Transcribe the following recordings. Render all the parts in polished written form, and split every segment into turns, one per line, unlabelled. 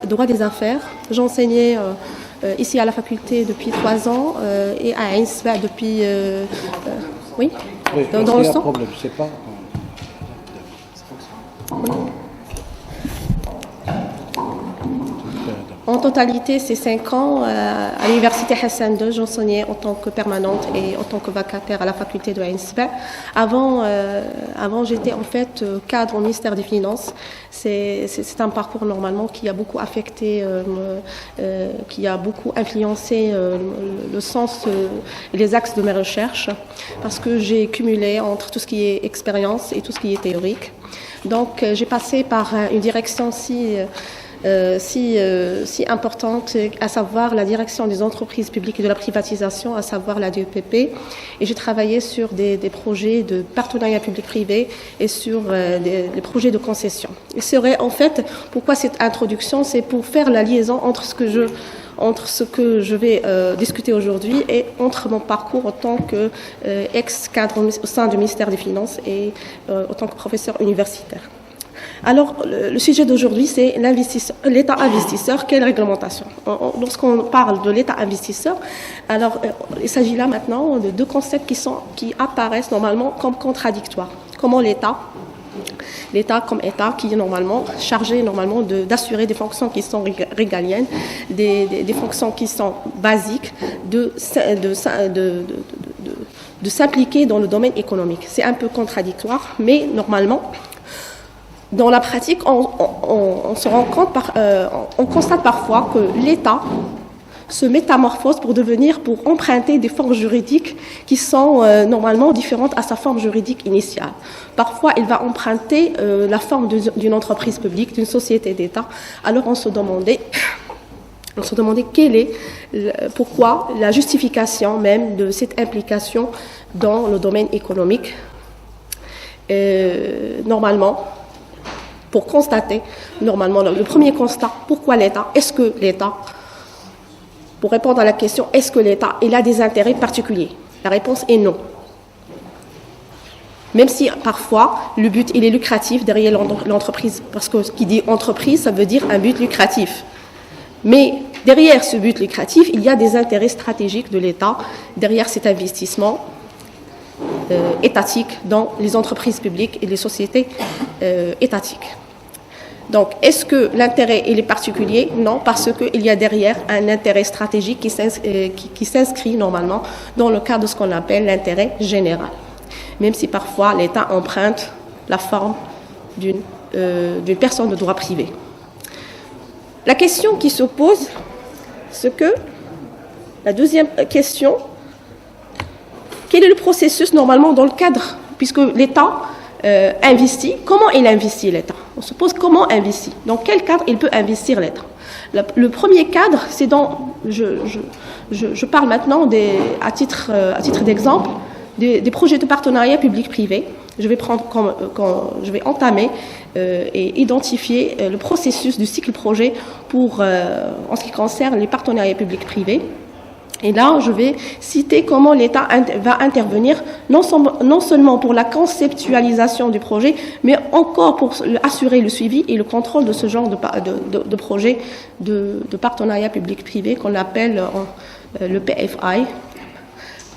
droit des affaires. J'enseignais ici à la faculté depuis 3 ans et à INSBA depuis... oui, dans le son.
Problème, je sais pas.
En totalité, c'est 5 ans à l'université Hassan II. J'enseignais en tant que permanente et en tant que vacataire à la faculté de INSBA. Avant, j'étais en fait cadre au ministère des Finances. C'est un parcours normalement qui a beaucoup affecté, qui a beaucoup influencé le sens et les axes de mes recherches, parce que j'ai cumulé entre tout ce qui est expérience et tout ce qui est théorique. Donc, j'ai passé par une direction si importante, à savoir la direction des entreprises publiques et de la privatisation, à savoir la DEPP. Et j'ai travaillé sur des projets de partenariat public-privé et sur des projets de concession. Il serait en fait, pourquoi cette introduction, c'est pour faire la liaison entre ce que je vais discuter aujourd'hui et entre mon parcours en tant qu'ex-cadre au sein du ministère des Finances et en tant que professeur universitaire. Alors, le sujet d'aujourd'hui, c'est l'État investisseur. Quelle réglementation? Lorsqu'on parle de l'État investisseur, alors il s'agit là maintenant de 2 concepts qui apparaissent normalement comme contradictoires. Comment l'État comme État qui est normalement chargé d'assurer des fonctions qui sont régaliennes, des fonctions qui sont basiques, de s'impliquer dans le domaine économique. C'est un peu contradictoire, mais normalement, dans la pratique, on se rend compte, on constate parfois que l'État se métamorphose pour emprunter des formes juridiques qui sont normalement différentes à sa forme juridique initiale. Parfois, il va emprunter la forme d'une entreprise publique, d'une société d'État. Alors, on se demandait pourquoi la justification même de cette implication dans le domaine économique. Normalement, pour constater, normalement, le premier constat, pourquoi l'État? Est-ce que l'État, pour répondre à la question, est-ce que l'État, il a des intérêts particuliers? La réponse est non. Même si, parfois, le but, il est lucratif derrière l'entreprise, parce que ce qui dit entreprise, ça veut dire un but lucratif. Mais derrière ce but lucratif, il y a des intérêts stratégiques de l'État, derrière cet investissement étatique dans les entreprises publiques et les sociétés étatiques. Donc, est-ce que l'intérêt il est particulier? Non, parce qu'il y a derrière un intérêt stratégique qui s'inscrit normalement dans le cadre de ce qu'on appelle l'intérêt général. Même si parfois l'État emprunte la forme d'une personne de droit privé. La question qui se pose, c'est que la deuxième question, quel est le processus normalement dans le cadre, puisque l'État investit, comment il investit l'État? On se pose comment investit, dans quel cadre il peut investir l'État? Le premier cadre, c'est dans, je parle maintenant à titre d'exemple, des projets de partenariat public-privé. Je vais entamer et identifier le processus du cycle projet en ce qui concerne les partenariats publics-privés. Et là, je vais citer comment l'État va intervenir, non seulement pour la conceptualisation du projet, mais encore pour assurer le suivi et le contrôle de ce genre de projet de partenariat public-privé qu'on appelle le PFI,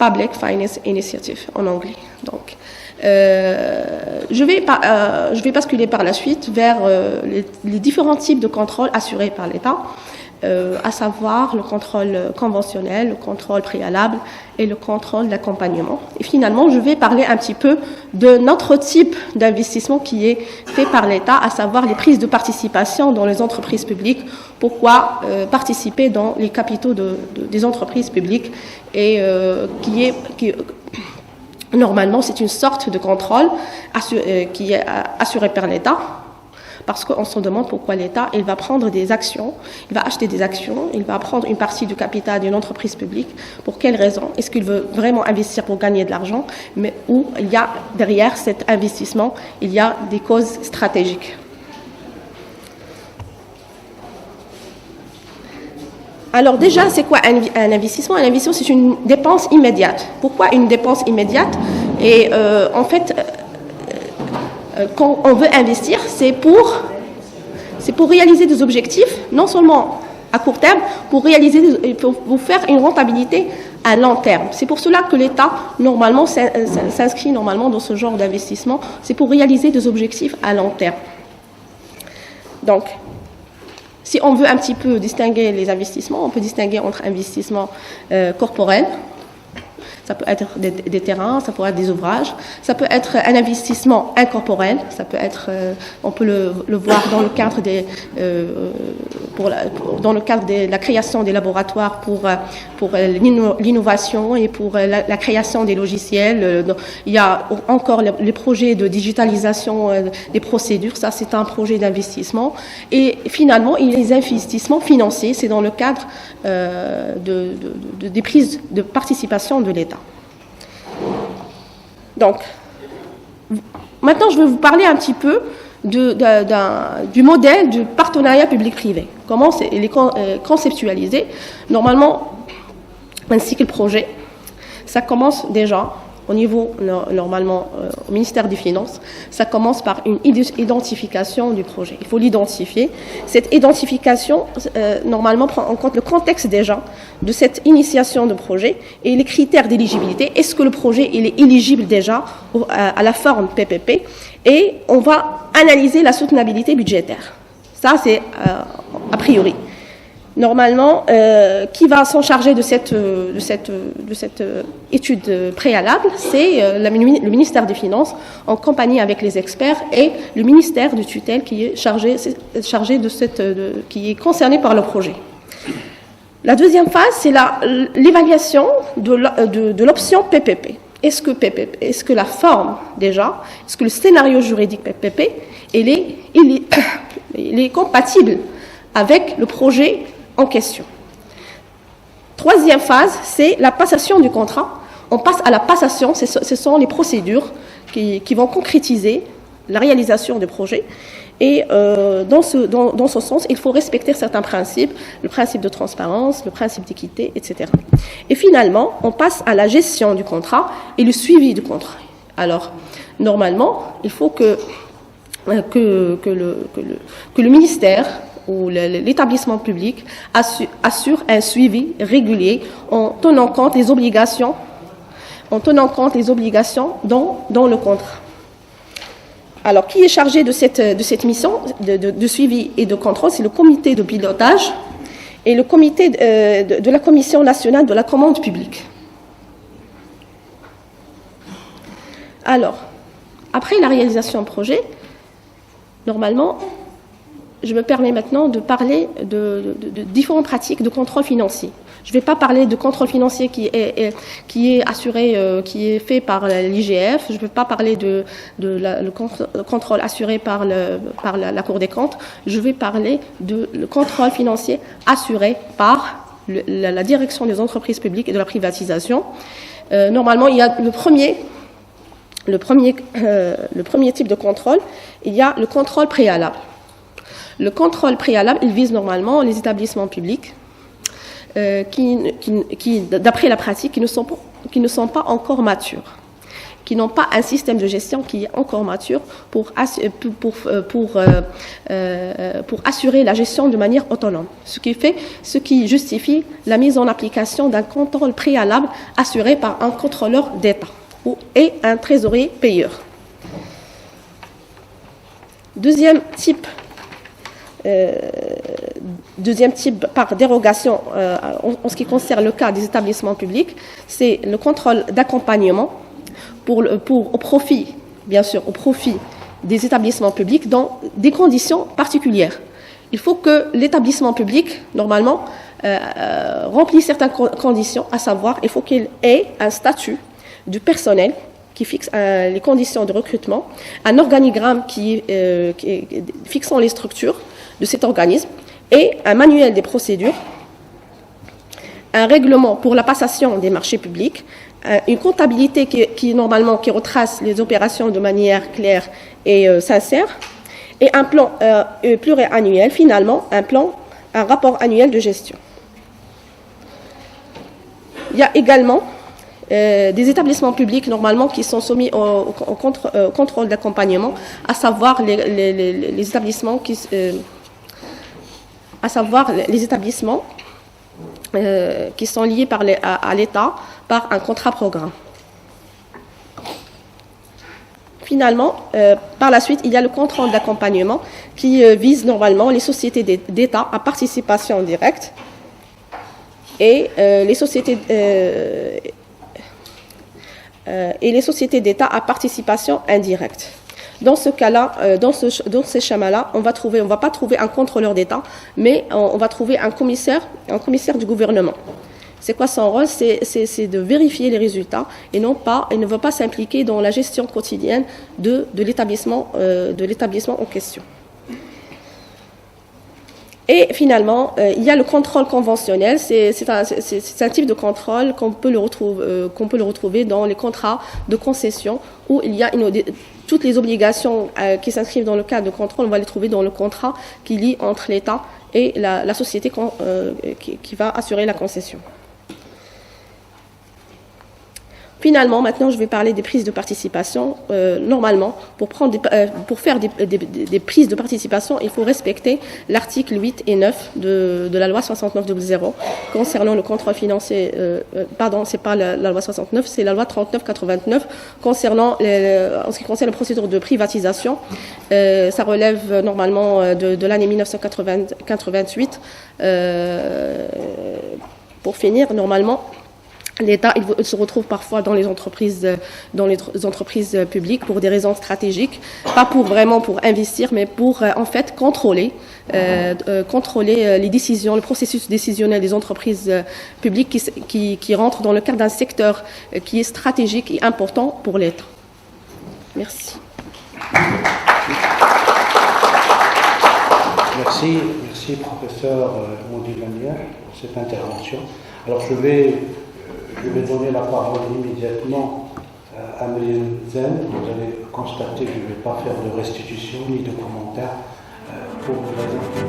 Public Finance Initiative en anglais. Donc, je vais basculer par la suite vers les différents types de contrôles assurés par l'État. À savoir le contrôle conventionnel, le contrôle préalable et le contrôle d'accompagnement. Et finalement, je vais parler un petit peu de notre type d'investissement qui est fait par l'État, à savoir les prises de participation dans les entreprises publiques. Pourquoi participer dans les capitaux des entreprises publiques et normalement, c'est une sorte de contrôle qui est assuré par l'État. Parce qu'on se demande pourquoi l'État, il va prendre des actions, il va acheter des actions, il va prendre une partie du capital d'une entreprise publique. Pour quelles raisons? Est-ce qu'il veut vraiment investir pour gagner de l'argent? Mais où il y a derrière cet investissement, il y a des causes stratégiques. Alors déjà, c'est quoi un investissement? Un investissement, c'est une dépense immédiate. Pourquoi une dépense immédiate? Et en fait, quand on veut investir, c'est c'est pour réaliser des objectifs, non seulement à court terme, pour vous faire une rentabilité à long terme. C'est pour cela que l'État, normalement, s'inscrit normalement dans ce genre d'investissement. C'est pour réaliser des objectifs à long terme. Donc, si on veut un petit peu distinguer les investissements, on peut distinguer entre investissements corporels. Ça peut être des terrains, ça peut être des ouvrages, ça peut être un investissement incorporel, ça peut être, on peut le voir dans le cadre dans le cadre de la création des laboratoires pour l'innovation et pour la création des logiciels. Il y a encore les projets de digitalisation des procédures, ça c'est un projet d'investissement. Et finalement, il y a les investissements financiers, c'est dans le cadre des prises de participation de l'État. Donc, maintenant, je vais vous parler un petit peu du modèle du partenariat public-privé. Comment il est conceptualisé. Normalement, ainsi que le projet, ça commence déjà au niveau, normalement, au ministère des Finances, ça commence par une identification du projet. Il faut l'identifier. Cette identification, normalement, prend en compte le contexte déjà de cette initiation de projet et les critères d'éligibilité. Est-ce que le projet il est éligible déjà à la forme PPP? Et on va analyser la soutenabilité budgétaire. Ça, c'est a priori. Normalement, qui va s'en charger de cette étude préalable, c'est le ministère des Finances en compagnie avec les experts et le ministère de tutelle qui est chargé qui est concerné par le projet. La deuxième phase, c'est l'évaluation de l'option PPP. Est-ce que la forme déjà, est-ce que le scénario juridique PPP, il est compatible avec le projet en question. Troisième phase, c'est la passation du contrat. On passe à la passation, ce sont les procédures qui vont concrétiser la réalisation du projet. Et dans ce sens, il faut respecter certains principes, le principe de transparence, le principe d'équité, etc. Et finalement, on passe à la gestion du contrat et le suivi du contrat. Alors, normalement, il faut que le ministère ou l'établissement public assure un suivi régulier en tenant compte des obligations, dans le contrat. Alors, qui est chargé de cette mission de suivi et de contrôle? C'est le comité de pilotage et le comité de la Commission nationale de la commande publique. Alors, après la réalisation du projet, normalement, je me permets maintenant de parler de différentes pratiques de contrôle financier. Je ne vais pas parler de contrôle financier qui est assuré, qui est fait par l'IGF. Je ne vais pas parler le contrôle assuré par la Cour des comptes. Je vais parler le contrôle financier assuré par la direction des entreprises publiques et de la privatisation. Normalement, il y a le premier type de contrôle, il y a le contrôle préalable. Le contrôle préalable, il vise normalement les établissements publics qui, d'après la pratique, qui ne sont pas encore matures, qui n'ont pas un système de gestion qui est encore mature pour assurer la gestion de manière autonome. Ce qui justifie la mise en application d'un contrôle préalable assuré par un contrôleur d'État et un trésorier payeur. Deuxième type par dérogation en ce qui concerne le cas des établissements publics, c'est le contrôle d'accompagnement au profit des établissements publics dans des conditions particulières. Il faut que l'établissement public, normalement, remplisse certaines conditions, à savoir, il faut qu'il ait un statut du personnel qui fixe les conditions de recrutement, un organigramme fixant les structures de cet organisme et un manuel des procédures, un règlement pour la passation des marchés publics, une comptabilité qui retrace les opérations de manière claire et sincère, et un plan pluriannuel, finalement, un rapport annuel de gestion. Il y a également des établissements publics normalement qui sont soumis au contrôle d'accompagnement, à savoir les établissements à savoir les établissements qui sont liés à l'État par un contrat-programme. Finalement, par la suite, il y a le contrôle d'accompagnement qui vise normalement les sociétés d'État à participation directe et les sociétés d'État à participation indirecte. Dans ce cas-là, dans ces schémas-là, on va pas trouver un contrôleur d'État, mais on va trouver un commissaire du gouvernement. C'est quoi son rôle? C'est de vérifier les résultats et ne va pas s'impliquer dans la gestion quotidienne de l'établissement en question. Et finalement, il y a le contrôle conventionnel. C'est un type de contrôle qu'on peut le retrouver dans les contrats de concession où il y a toutes les obligations qui s'inscrivent dans le cadre de contrôle, on va les trouver dans le contrat qui lie entre l'État et la société qui va assurer la concession. Finalement, maintenant, je vais parler des prises de participation. Normalement, pour faire des prises de participation, il faut respecter l'article 8 et 9 de la loi 6900 concernant le contrôle financier. Pardon, c'est pas la loi 69, c'est la loi 3989 concernant en ce qui concerne la procédure de privatisation. Ça relève normalement de l'année 1988. Pour finir, normalement, l'État, il se retrouve parfois dans les entreprises publiques pour des raisons stratégiques, pas pour investir, mais pour en fait contrôler les décisions, le processus décisionnel des entreprises publiques qui rentrent dans le cadre d'un secteur qui est stratégique et important pour l'État. Merci.
Merci professeur Moudi Lanière pour cette intervention. Alors je vais donner la parole immédiatement à Mme Zen. Vous allez constater que je ne vais pas faire de restitution ni de commentaires pour vous présenter.